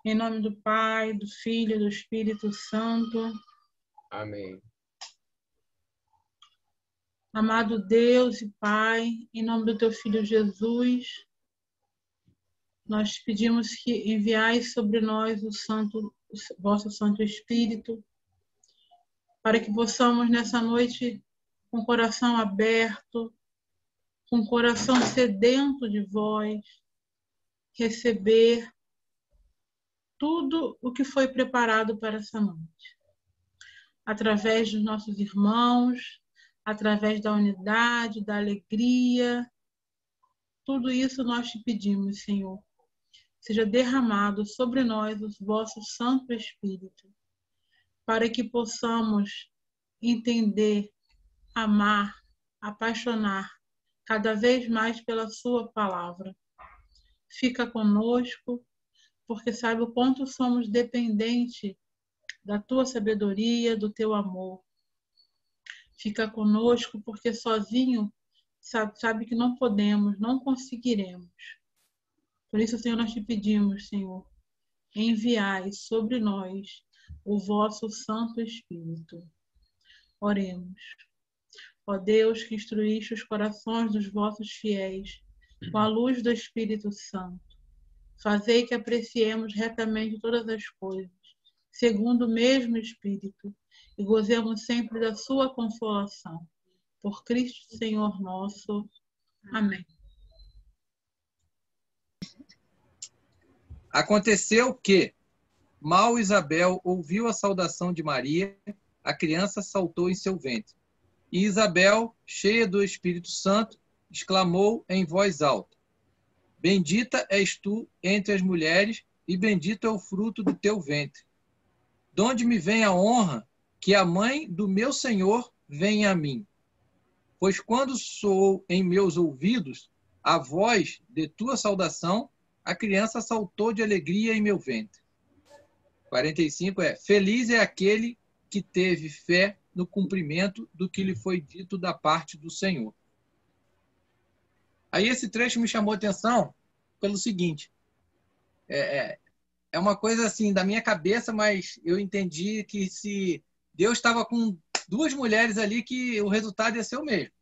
Em nome do Pai, do Filho e do Espírito Santo. Amém. Amado Deus e Pai, em nome do teu Filho Jesus, nós pedimos que enviais sobre nós o vosso Santo Espírito, para que possamos nessa noite, com o coração aberto, com o coração sedento de vós, receber tudo o que foi preparado para essa noite. Através dos nossos irmãos, através da unidade, da alegria, tudo isso nós te pedimos, Senhor. Seja derramado sobre nós o vosso Santo Espírito, para que possamos entender, amar, apaixonar cada vez mais pela sua palavra. Fica conosco, porque sabe o quanto somos dependentes da tua sabedoria, do teu amor. Fica conosco, porque sozinho sabe que não podemos, não conseguiremos. Por isso, Senhor, nós te pedimos, Senhor, enviai sobre nós o vosso Santo Espírito. Oremos. Ó Deus, que instruíste os corações dos vossos fiéis com a luz do Espírito Santo, fazei que apreciemos retamente todas as coisas, segundo o mesmo Espírito, e gozemos sempre da sua consolação. Por Cristo Senhor nosso. Amém. Aconteceu que, mal Isabel ouviu a saudação de Maria, a criança saltou em seu ventre. E Isabel, cheia do Espírito Santo, exclamou em voz alta: Bendita és tu entre as mulheres, e bendito é o fruto do teu ventre. Donde me vem a honra que a mãe do meu Senhor venha a mim? Pois quando soou em meus ouvidos a voz de tua saudação, a criança saltou de alegria em meu ventre. 45 feliz é aquele que teve fé no cumprimento do que lhe foi dito da parte do Senhor. Aí esse trecho me chamou a atenção pelo seguinte, é uma coisa assim da minha cabeça, mas eu entendi que se Deus estava com duas mulheres ali, que o resultado ia ser o mesmo.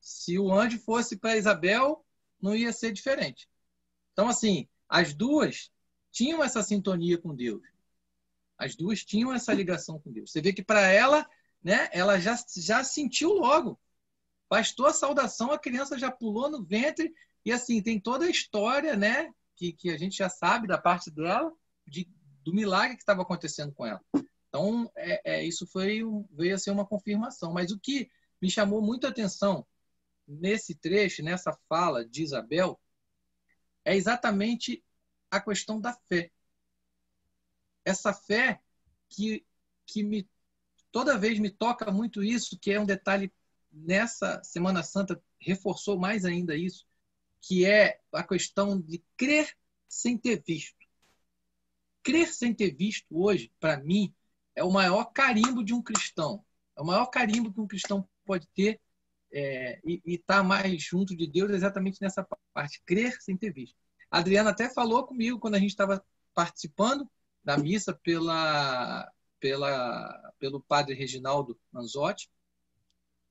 Se o anjo fosse para Isabel, não ia ser diferente. Então, assim, as duas tinham essa sintonia com Deus. As duas tinham essa ligação com Deus. Você vê que para ela, né, ela já sentiu logo. Bastou a saudação, a criança já pulou no ventre. E assim, tem toda a história, né, que a gente já sabe da parte dela, do milagre que estava acontecendo com ela. Então, isso veio a ser uma confirmação. Mas o que me chamou muito a atenção nesse trecho, nessa fala de Isabel, é exatamente a questão da fé. Essa fé que toda vez me toca muito isso, que é um detalhe nessa Semana Santa, reforçou mais ainda isso, que é a questão de crer sem ter visto. Crer sem ter visto hoje, para mim, é o maior carimbo de um cristão. É o maior carimbo que um cristão pode ter e estar mais junto de Deus exatamente nessa parte, crer sem ter visto. A Adriana até falou comigo quando a gente estava participando da missa pelo padre Reginaldo Manzotti.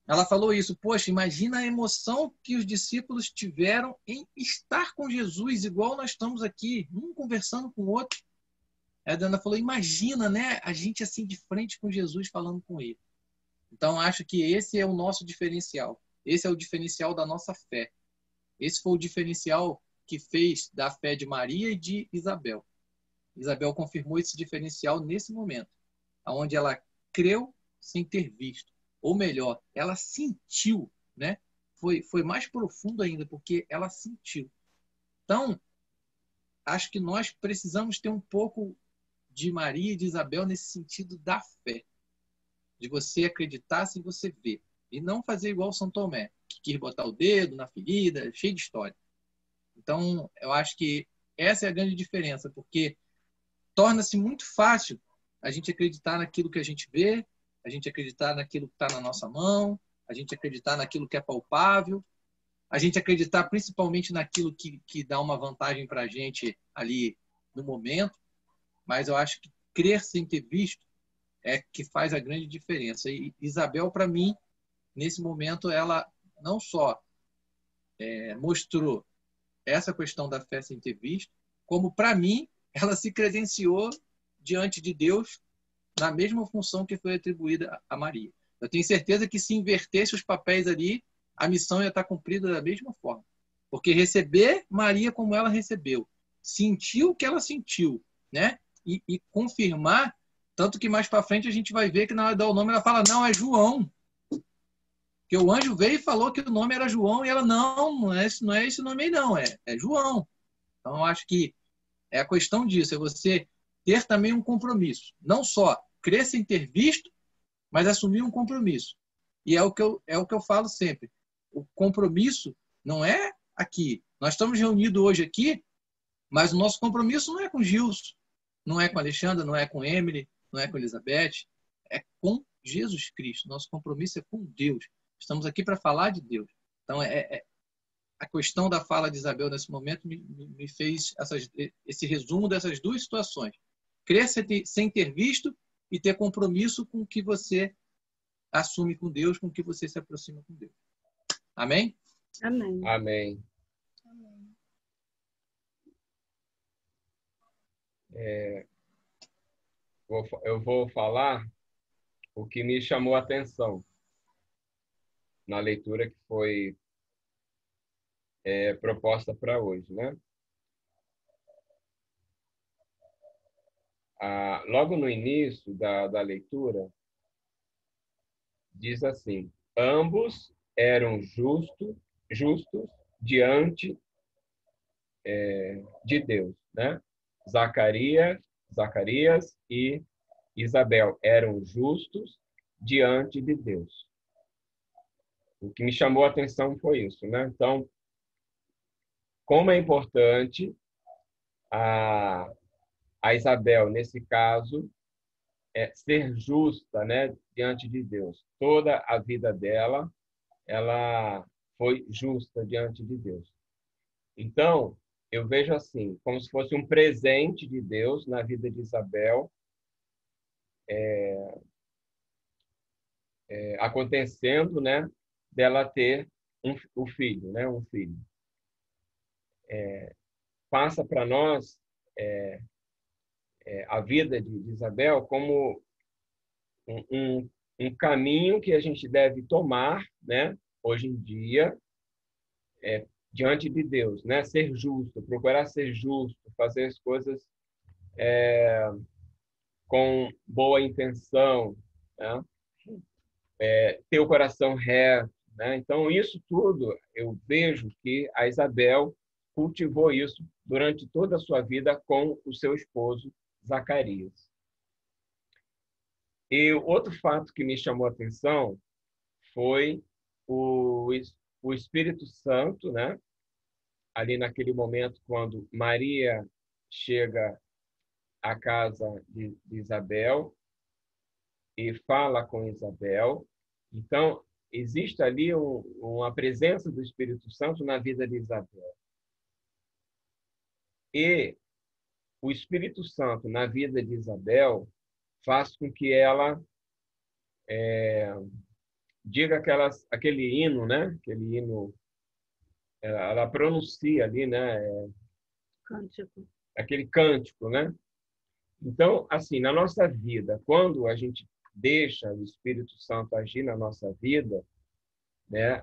Ela falou isso: poxa, imagina a emoção que os discípulos tiveram em estar com Jesus, igual nós estamos aqui, um conversando com o outro. A Adriana falou: imagina, né, a gente assim de frente com Jesus falando com ele. Então, acho que esse é o nosso diferencial. Esse é o diferencial da nossa fé. Esse foi o diferencial que fez da fé de Maria e de Isabel. Isabel confirmou esse diferencial nesse momento, onde ela creu sem ter visto. Ou melhor, ela sentiu, né? Foi mais profundo ainda, porque ela sentiu. Então, acho que nós precisamos ter um pouco de Maria e de Isabel nesse sentido da fé. De você acreditar sem você ver. E não fazer igual São Tomé, que quis botar o dedo na ferida, cheio de história. Então, eu acho que essa é a grande diferença, porque torna-se muito fácil a gente acreditar naquilo que a gente vê, a gente acreditar naquilo que está na nossa mão, a gente acreditar naquilo que é palpável, a gente acreditar principalmente naquilo que dá uma vantagem para a gente ali no momento, mas eu acho que crer sem ter visto é que faz a grande diferença. E Isabel, para mim, nesse momento, ela não só mostrou essa questão da fé sem ter visto, como, para mim, ela se credenciou diante de Deus na mesma função que foi atribuída a Maria. Eu tenho certeza que se invertesse os papéis ali, a missão ia estar cumprida da mesma forma. Porque receber Maria como ela recebeu, sentir o que ela sentiu, né? E confirmar, tanto que mais para frente a gente vai ver que na hora de dar o nome ela fala, não, é João. Porque o anjo veio e falou que o nome era João e ela, não é esse nome aí não, é João. Então eu acho que é a questão disso, é você ter também um compromisso. Não só crer sem ter visto, mas assumir um compromisso. E é o que eu falo sempre. O compromisso não é aqui. Nós estamos reunidos hoje aqui, mas o nosso compromisso não é com Gilson, não é com Alexandra, não é com Emily, não é com Elizabeth, é com Jesus Cristo. Nosso compromisso é com Deus. Estamos aqui para falar de Deus. Então, a questão da fala de Isabel nesse momento me fez esse resumo dessas duas situações. Crer sem ter visto e ter compromisso com o que você assume com Deus, com o que você se aproxima com Deus. Amém? Amém. Amém. Eu vou falar o que me chamou a atenção na leitura que foi proposta para hoje, né? Logo no início da leitura, diz assim: ambos eram justos diante de Deus, né? Zacarias e Isabel eram justos diante de Deus. O que me chamou a atenção foi isso, né? Então, como é importante a Isabel, nesse caso, ser justa, né, diante de Deus. Toda a vida dela, ela foi justa diante de Deus. Então, eu vejo assim, como se fosse um presente de Deus na vida de Isabel, acontecendo, né, dela ter um filho, né, um filho. Passa para nós a vida de Isabel como um caminho que a gente deve tomar, né, hoje em dia, diante de Deus, né, ser justo, procurar ser justo, fazer as coisas com boa intenção, né? Ter o coração reto, né? Então, isso tudo, eu vejo que a Isabel cultivou isso durante toda a sua vida com o seu esposo, Zacarias. E outro fato que me chamou a atenção foi o Espírito Santo, né? Ali naquele momento, quando Maria chega à casa de Isabel e fala com Isabel. Então, existe ali uma presença do Espírito Santo na vida de Isabel. E o Espírito Santo na vida de Isabel faz com que ela diga aquele hino, né? Aquele hino, ela pronuncia ali, né? Cântico. Aquele cântico, né? Então, assim, na nossa vida, quando a gente deixa o Espírito Santo agir na nossa vida, né?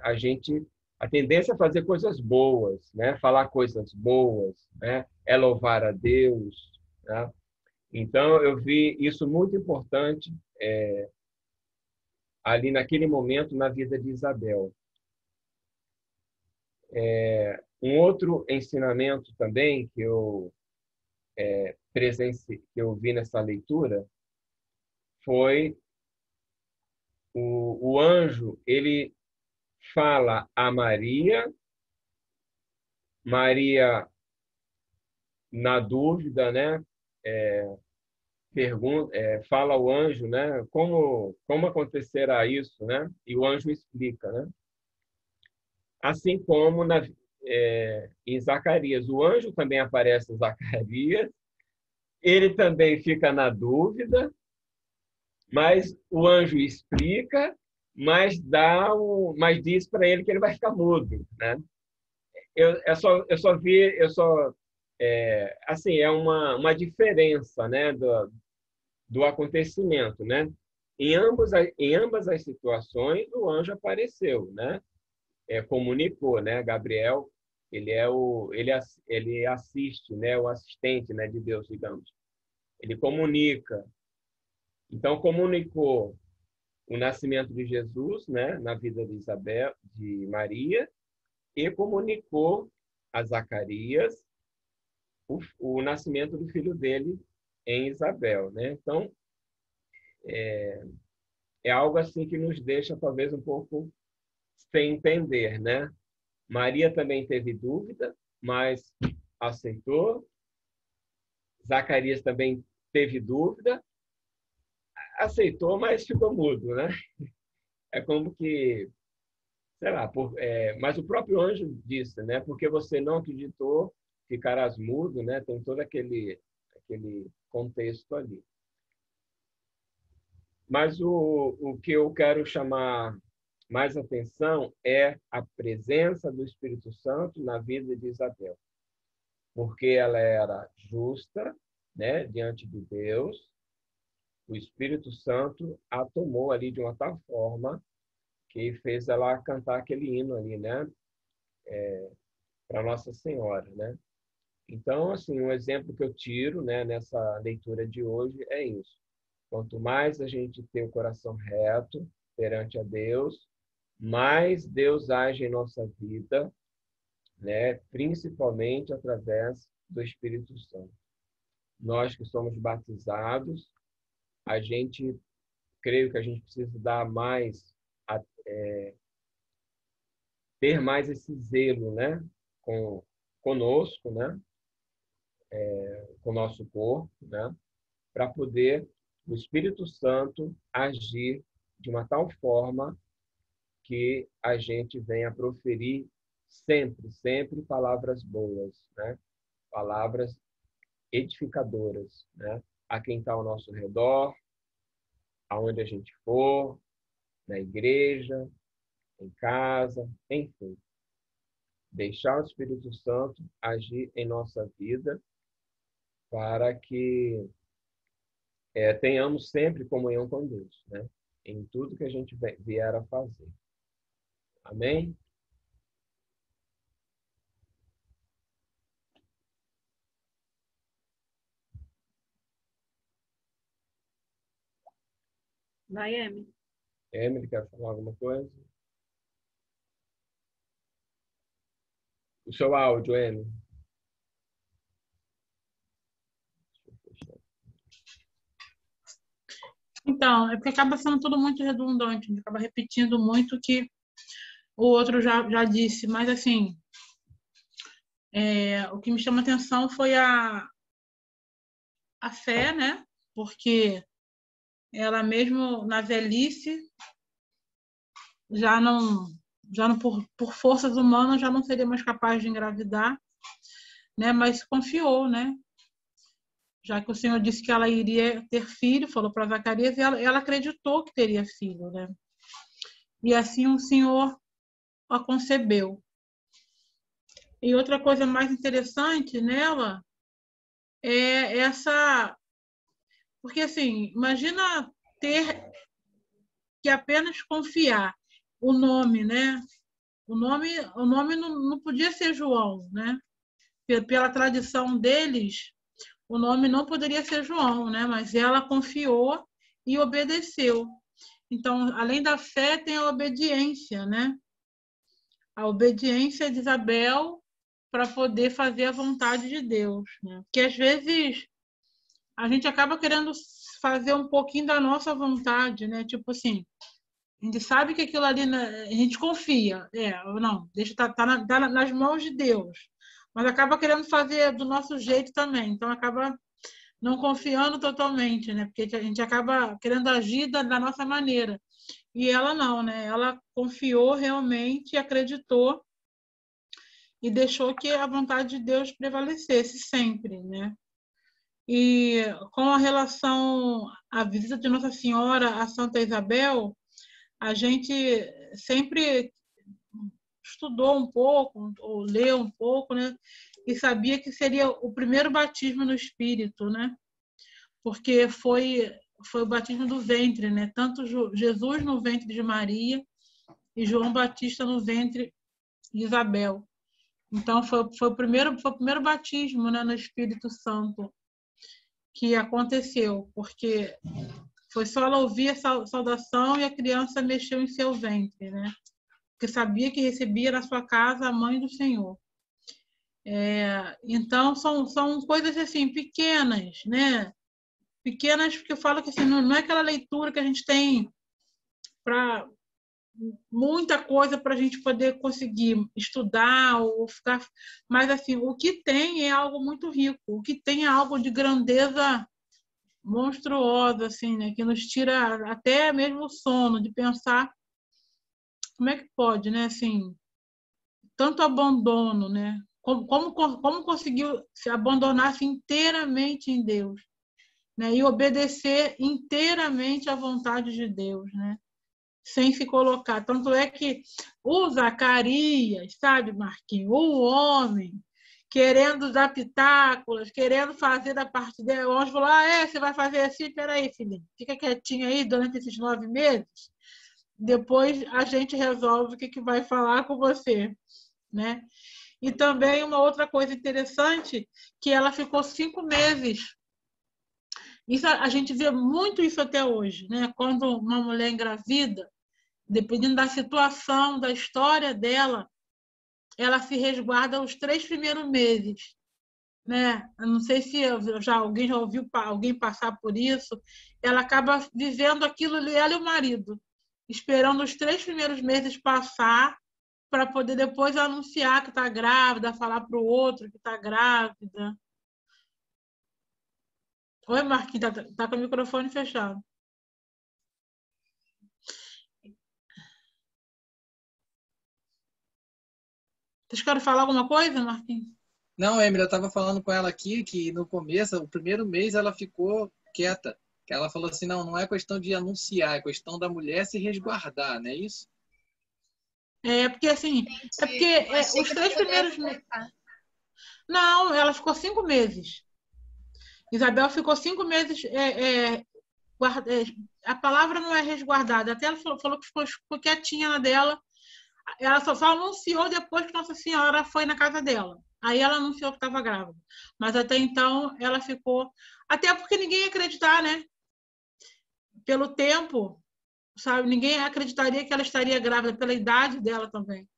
A tendência é fazer coisas boas, né? Falar coisas boas, né? É louvar a Deus, né? Então, eu vi isso muito importante ali naquele momento na vida de Isabel. Um outro ensinamento também que eu que eu vi nessa leitura foi o anjo, ele fala a Maria na dúvida, né? Fala ao anjo, né? Como acontecerá isso, né? E o anjo explica, né? Assim como em Zacarias, o anjo também aparece em Zacarias, ele também fica na dúvida, mas o anjo explica, mas diz para ele que ele vai ficar mudo, né? Assim, é uma diferença, né, do acontecimento, né? Em ambas as situações, o anjo apareceu, né? Comunicou, né? Gabriel, ele assiste, né? O assistente, né, de Deus, digamos. Ele comunica. Então, comunicou o nascimento de Jesus, né, na vida de Maria, e comunicou a Zacarias o nascimento do filho dele em Isabel, né? Então, é algo assim que nos deixa talvez um pouco sem entender, né? Maria também teve dúvida, mas aceitou. Zacarias também teve dúvida, aceitou, mas ficou mudo, né? É como que, sei lá, mas o próprio anjo disse, né? Porque você não acreditou, ficarás mudo, né? Tem todo aquele contexto ali. Mas o que eu quero chamar mais atenção é a presença do Espírito Santo na vida de Isabel, porque ela era justa, né, diante de Deus. O Espírito Santo a tomou ali de uma tal forma que fez ela cantar aquele hino ali, né, para Nossa Senhora, né? Então, assim, um exemplo que eu tiro, né, nessa leitura de hoje é isso. Quanto mais a gente tem o coração reto perante a Deus, mais Deus age em nossa vida, né, principalmente através do Espírito Santo. Nós que somos batizados, creio que a gente precisa dar ter mais esse zelo, né, conosco, né, com o nosso corpo, né, para poder o Espírito Santo agir de uma tal forma que a gente venha proferir sempre palavras boas, né? Palavras edificadoras, né? A quem está ao nosso redor, aonde a gente for, na igreja, em casa, enfim. Deixar o Espírito Santo agir em nossa vida para que tenhamos sempre comunhão com Deus, né? Em tudo que a gente vier a fazer. Amém? Vai, Emily. Emily, quer falar alguma coisa? O seu áudio, Emily. Então, é porque acaba sendo tudo muito redundante, a gente acaba repetindo muito o que o outro já disse, mas assim, o que me chama a atenção foi a fé, né? Porque ela mesmo na velhice já não por forças humanas já não seria mais capaz de engravidar, né? Mas confiou, né? Já que o Senhor disse que ela iria ter filho, falou para Zacarias, e ela acreditou que teria filho, né? E assim o Senhor a concebeu. E outra coisa mais interessante nela é essa... Porque, assim, imagina ter que apenas confiar o nome, né? O nome não podia ser João, né? Pela tradição deles, o nome não poderia ser João, né? Mas ela confiou e obedeceu. Então, além da fé, tem a obediência, né? A obediência de Isabel para poder fazer a vontade de Deus, né? Porque às vezes a gente acaba querendo fazer um pouquinho da nossa vontade, né? Tipo assim, a gente sabe que aquilo ali, a gente confia, não, deixa tá nas mãos de Deus, mas acaba querendo fazer do nosso jeito também, então acaba não confiando totalmente, né? Porque a gente acaba querendo agir da nossa maneira. E ela não, né? Ela confiou realmente, acreditou e deixou que a vontade de Deus prevalecesse sempre, né? E com a relação à visita de Nossa Senhora a Santa Isabel, a gente sempre estudou um pouco, ou leu um pouco, né? E sabia que seria o primeiro batismo no Espírito, né? Porque foi o batismo do ventre, né? Tanto Jesus no ventre de Maria e João Batista no ventre de Isabel. Então foi o primeiro batismo, né, no Espírito Santo que aconteceu, porque foi só ela ouvir a saudação e a criança mexeu em seu ventre, né? Porque sabia que recebia na sua casa a mãe do Senhor. Então são coisas assim pequenas, né? Pequenas, porque eu falo que assim, não é aquela leitura que a gente tem para muita coisa para a gente poder conseguir estudar ou ficar, mas assim, o que tem é algo muito rico, o que tem é algo de grandeza monstruosa, assim, né? Que nos tira até mesmo o sono de pensar como é que pode, né? Assim, tanto abandono, né? Como conseguiu se abandonar-se inteiramente em Deus, né? E obedecer inteiramente à vontade de Deus, né? Sem se colocar. Tanto é que o Zacarias, sabe, Marquinhos, o homem, querendo dar pitáculas, querendo fazer da parte dele, o anjo falou, você vai fazer assim? Peraí, filhinho, fica quietinho aí durante esses 9 meses, depois a gente resolve o que vai falar com você, né? E também uma outra coisa interessante, que ela ficou 5 meses. Isso, a gente vê muito isso até hoje, né? Quando uma mulher engravida, dependendo da situação, da história dela, ela se resguarda os 3 primeiros meses, né? Eu não sei se alguém já ouviu alguém passar por isso. Ela acaba vivendo aquilo ali, ela e o marido, esperando os 3 primeiros meses passar para poder depois anunciar que está grávida, falar para o outro que está grávida. Oi, Marquinhos, tá com o microfone fechado. Vocês querem falar alguma coisa, Marquinhos? Não, Emily, eu estava falando com ela aqui que no começo, o primeiro mês, ela ficou quieta. Que ela falou assim, não é questão de anunciar, é questão da mulher se resguardar, não é isso? Porque assim, Entendi. os 3 primeiros meses. Não, ela ficou 5 meses. Isabel ficou 5 meses. A palavra não é resguardada. Até ela falou que ficou quietinha na dela. Ela só anunciou depois que Nossa Senhora foi na casa dela. Aí ela anunciou que estava grávida. Mas até então ela ficou. Até porque ninguém ia acreditar, né? Pelo tempo, sabe? Ninguém acreditaria que ela estaria grávida, pela idade dela também.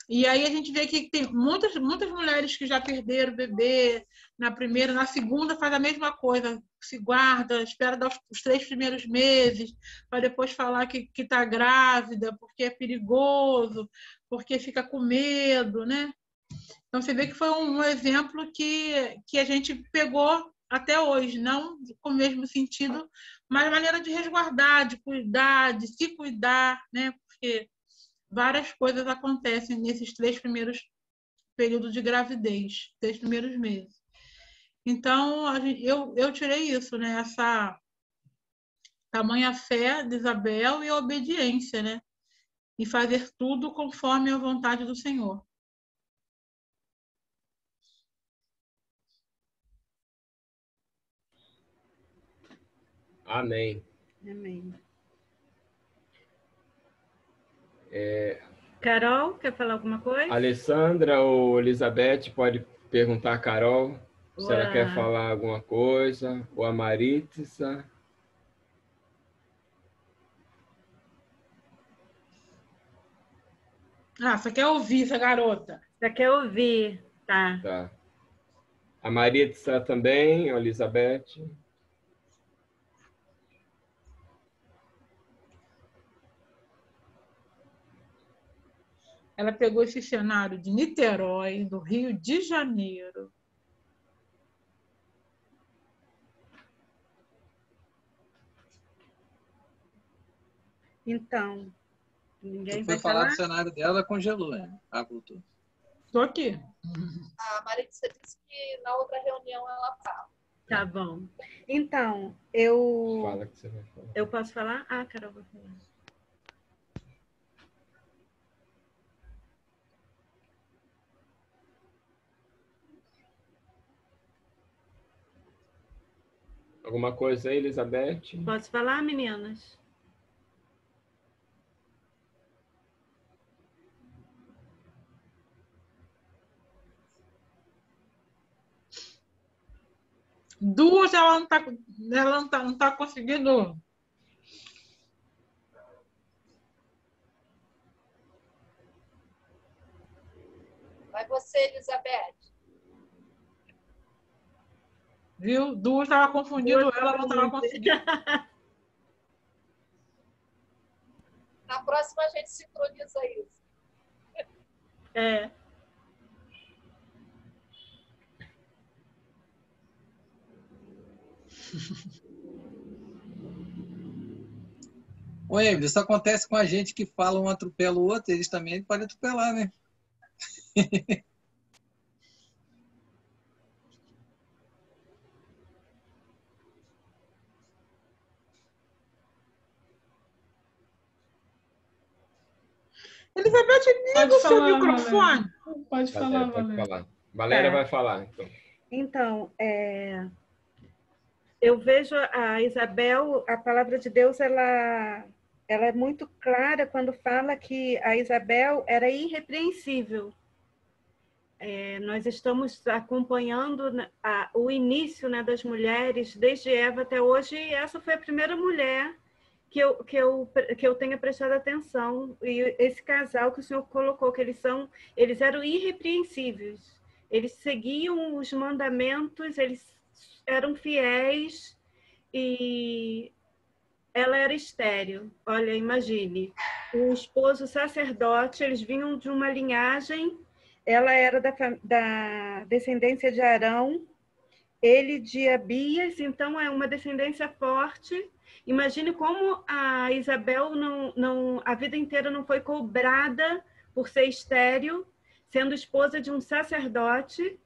E aí a gente vê que tem muitas mulheres que já perderam o bebê na primeira, na segunda faz a mesma coisa, se guarda, espera dar os 3 primeiros meses, para depois falar que está grávida, porque é perigoso, porque fica com medo, né? Então você vê que foi um exemplo que a gente pegou até hoje, não com o mesmo sentido, mas maneira de resguardar, de cuidar, de se cuidar, né? Porque várias coisas acontecem nesses 3 primeiros períodos de gravidez, 3 primeiros meses. Então, eu tirei isso, né? Essa tamanha fé de Isabel e a obediência, né? E fazer tudo conforme a vontade do Senhor. Amém. Amém. Carol, quer falar alguma coisa? Alessandra ou Elizabeth pode perguntar a Carol se ela quer falar alguma coisa, ou a Maritza. Você quer ouvir essa garota? Você quer ouvir? Tá. A Maritza também, a Elizabeth. Ela pegou esse cenário de Niterói, do Rio de Janeiro. Então, ninguém foi vai falar falar? do cenário dela, congelou, né? Voltou. Estou aqui. A Maritza disse que na outra reunião ela fala. Tá bom. Então, Fala que você vai falar. Eu posso falar? Ah, Carol vai falar. Alguma coisa aí, Elizabeth? Posso falar, meninas? Duas, ela não tá conseguindo. Vai você, Elizabeth. Viu? Duas estava confundindo ela não estava conseguindo. Na próxima a gente sincroniza isso. É. Ô, Emily, isso acontece com a gente que fala um atropela o outro, eles também podem atropelar, né? Elizabeth, liga o seu microfone. Pode falar, Pode Valéria. falar. Valéria Tá. vai falar, então. Então, Eu vejo a Isabel, a palavra de Deus, ela é muito clara quando fala que a Isabel era irrepreensível. Nós estamos acompanhando o início, né, das mulheres, desde Eva até hoje, e essa foi a primeira mulher que eu tenha prestado atenção. E esse casal que o senhor colocou, que eles eram irrepreensíveis. Eles seguiam os mandamentos, eles eram fiéis, e ela era estéril. Olha, imagine, o esposo sacerdote, eles vinham de uma linhagem, ela era da descendência de Arão, ele de Abias, então é uma descendência forte. Imagine como a Isabel a vida inteira não foi cobrada por ser estéril, sendo esposa de um sacerdote,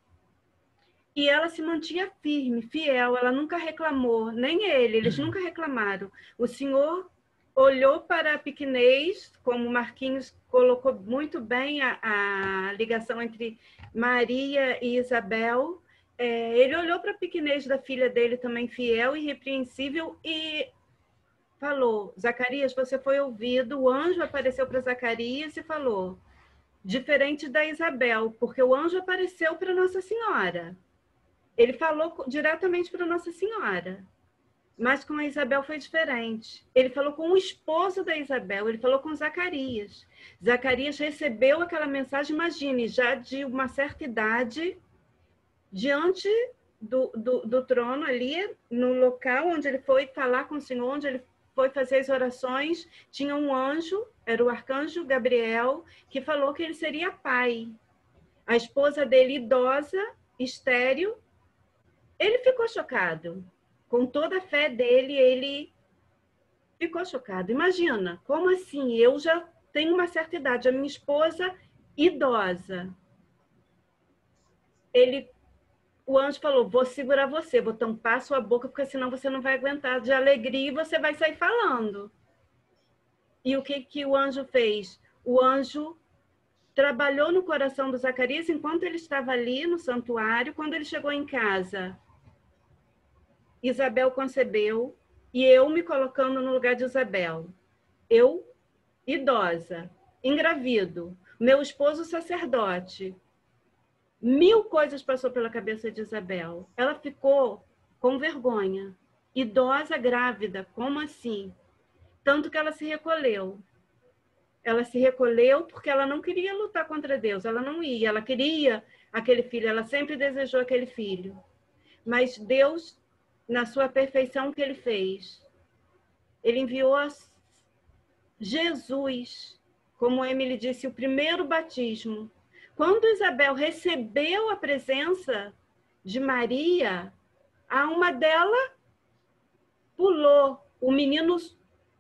e ela se mantinha firme, fiel, ela nunca reclamou, nem eles nunca reclamaram. O Senhor olhou para a pequenez, como o Marquinhos colocou muito bem a ligação entre Maria e Isabel. Ele olhou para a pequenez da filha dele também, fiel e irrepreensível, e falou: Zacarias, você foi ouvido. O anjo apareceu para Zacarias e falou, diferente da Isabel, porque o anjo apareceu para Nossa Senhora. Ele falou diretamente para Nossa Senhora. Mas com a Isabel foi diferente. Ele falou com o esposo da Isabel, ele falou com Zacarias. Zacarias recebeu aquela mensagem, imagine, já de uma certa idade, diante do trono ali, no local onde ele foi falar com o Senhor, onde ele foi fazer as orações, tinha um anjo, era o arcanjo Gabriel, que falou que ele seria pai. A esposa dele, idosa, estéril, ele ficou chocado. Com toda a fé dele, ele ficou chocado. Imagina, como assim? Eu já tenho uma certa idade, a minha esposa, idosa. O anjo falou, vou segurar você, vou tampar sua boca, porque senão você não vai aguentar de alegria e você vai sair falando. E o que o anjo fez? O anjo trabalhou no coração do Zacarias enquanto ele estava ali no santuário. Quando ele chegou em casa, Isabel concebeu, e eu me colocando no lugar de Isabel. Eu, idosa, engravido, meu esposo sacerdote. 1000 coisas passou pela cabeça de Isabel. Ela ficou com vergonha. Idosa, grávida, como assim? Tanto que ela se recolheu. Ela se recolheu porque ela não queria lutar contra Deus. Ela não ia. Ela queria aquele filho. Ela sempre desejou aquele filho. Mas Deus, na sua perfeição, o que ele fez? Ele enviou Jesus, como Emily disse, o primeiro batismo. Quando Isabel recebeu a presença de Maria, a alma dela pulou, o menino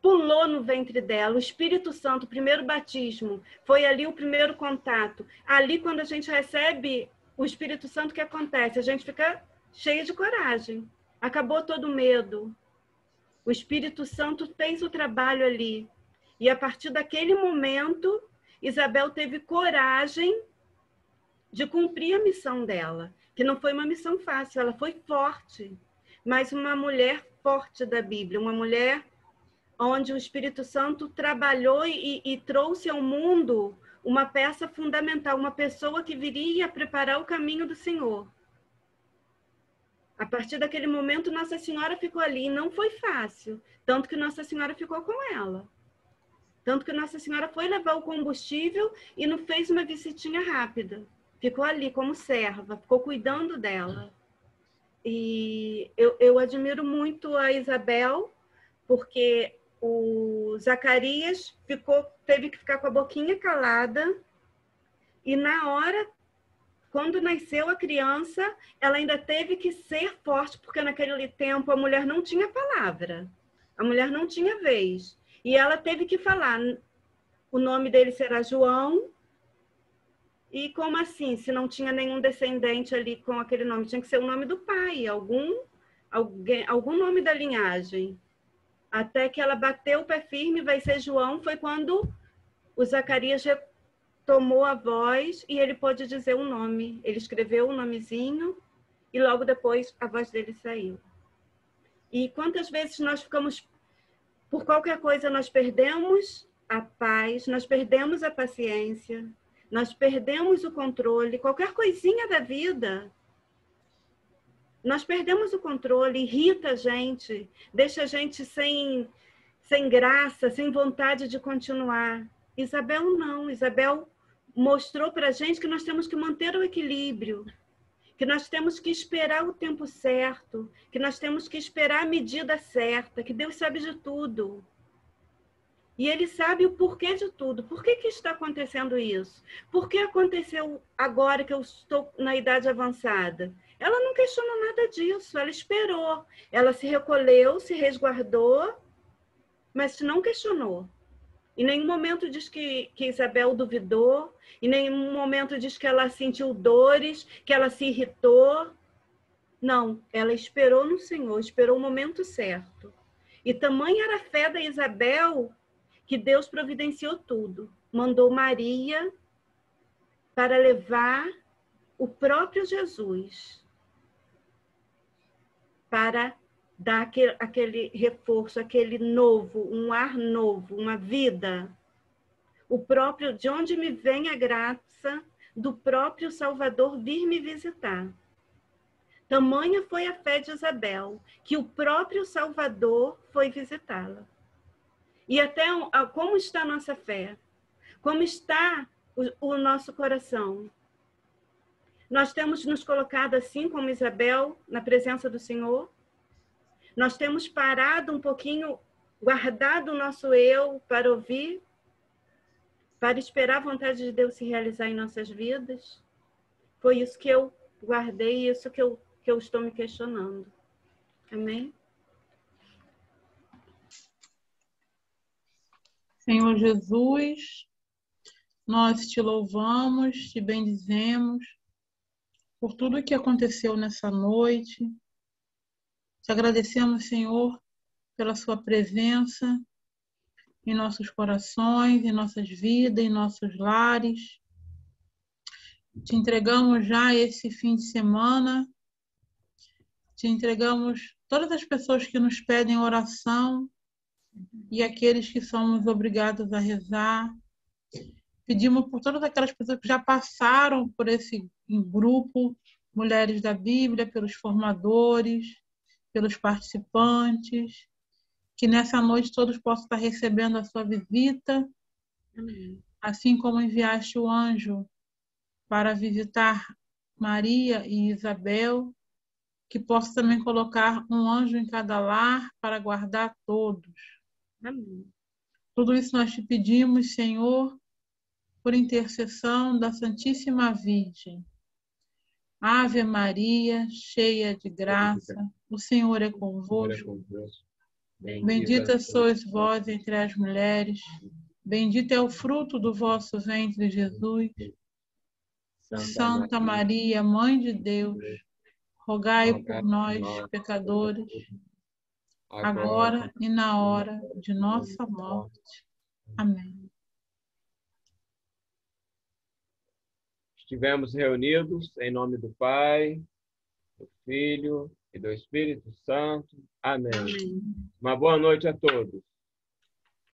pulou no ventre dela, o Espírito Santo, o primeiro batismo, foi ali o primeiro contato. Ali, quando a gente recebe o Espírito Santo, o que acontece? A gente fica cheia de coragem. Acabou todo o medo. O Espírito Santo fez o trabalho ali. E a partir daquele momento, Isabel teve coragem de cumprir a missão dela, que não foi uma missão fácil, ela foi forte, mas uma mulher forte da Bíblia, uma mulher onde o Espírito Santo trabalhou e trouxe ao mundo uma peça fundamental, uma pessoa que viria preparar o caminho do Senhor. A partir daquele momento, Nossa Senhora ficou ali, e não foi fácil, tanto que Nossa Senhora ficou com ela. Tanto que Nossa Senhora foi levar o combustível e não fez uma visitinha rápida. Ficou ali como serva, ficou cuidando dela. E eu admiro muito a Isabel, porque o Zacarias teve que ficar com a boquinha calada, e na hora, quando nasceu a criança, ela ainda teve que ser forte, porque naquele tempo a mulher não tinha palavra, a mulher não tinha vez. E ela teve que falar, o nome dele será João, e como assim, se não tinha nenhum descendente ali com aquele nome? Tinha que ser o nome do pai, algum nome da linhagem. Até que ela bateu o pé firme, vai ser João, foi quando o Zacarias tomou a voz e ele pôde dizer o nome. Ele escreveu o nomezinho e logo depois a voz dele saiu. E quantas vezes nós ficamos, por qualquer coisa, nós perdemos a paz, nós perdemos a paciência, nós perdemos o controle, qualquer coisinha da vida. Nós perdemos o controle, irrita a gente, deixa a gente sem graça, sem vontade de continuar. Isabel não. Isabel mostrou para a gente que nós temos que manter o equilíbrio, que nós temos que esperar o tempo certo, que nós temos que esperar a medida certa, que Deus sabe de tudo. E Ele sabe o porquê de tudo. Por que está acontecendo isso? Por que aconteceu agora que eu estou na idade avançada? Ela não questionou nada disso, ela esperou. Ela se recolheu, se resguardou, mas não questionou. Em nenhum momento diz que Isabel duvidou, em nenhum momento diz que ela sentiu dores, que ela se irritou. Não, ela esperou no Senhor, esperou o momento certo. E tamanha era a fé da Isabel que Deus providenciou tudo. Mandou Maria para levar o próprio Jesus, para dar aquele reforço, aquele novo, um ar novo, uma vida. O próprio, de onde me vem a graça do próprio Salvador vir me visitar. Tamanha foi a fé de Isabel, que o próprio Salvador foi visitá-la. E até como está a nossa fé? Como está o nosso coração? Nós temos nos colocado assim como Isabel, na presença do Senhor? Nós temos parado um pouquinho, guardado o nosso eu para ouvir, para esperar a vontade de Deus se realizar em nossas vidas? Foi isso que eu guardei, isso que eu estou me questionando. Amém? Senhor Jesus, nós te louvamos, te bendizemos por tudo o que aconteceu nessa noite. Te agradecemos, Senhor, pela sua presença em nossos corações, em nossas vidas, em nossos lares. Te entregamos já esse fim de semana. Te entregamos todas as pessoas que nos pedem oração e aqueles que somos obrigados a rezar. Pedimos por todas aquelas pessoas que já passaram por esse grupo, Mulheres da Bíblia, pelos formadores, pelos participantes, que nessa noite todos possam estar recebendo a sua visita. Amém. Assim como enviaste o anjo para visitar Maria e Isabel, que possa também colocar um anjo em cada lar para guardar todos. Amém. Tudo isso nós te pedimos, Senhor, por intercessão da Santíssima Virgem. Ave Maria, cheia de graça, o Senhor é convosco. Bendita sois vós entre as mulheres, bendito é o fruto do vosso ventre, Jesus. Santa Maria, Mãe de Deus, rogai por nós, pecadores, agora e na hora de nossa morte. Amém. Estivemos reunidos em nome do Pai, do Filho e do Espírito Santo. Amém. Uma boa noite a todos.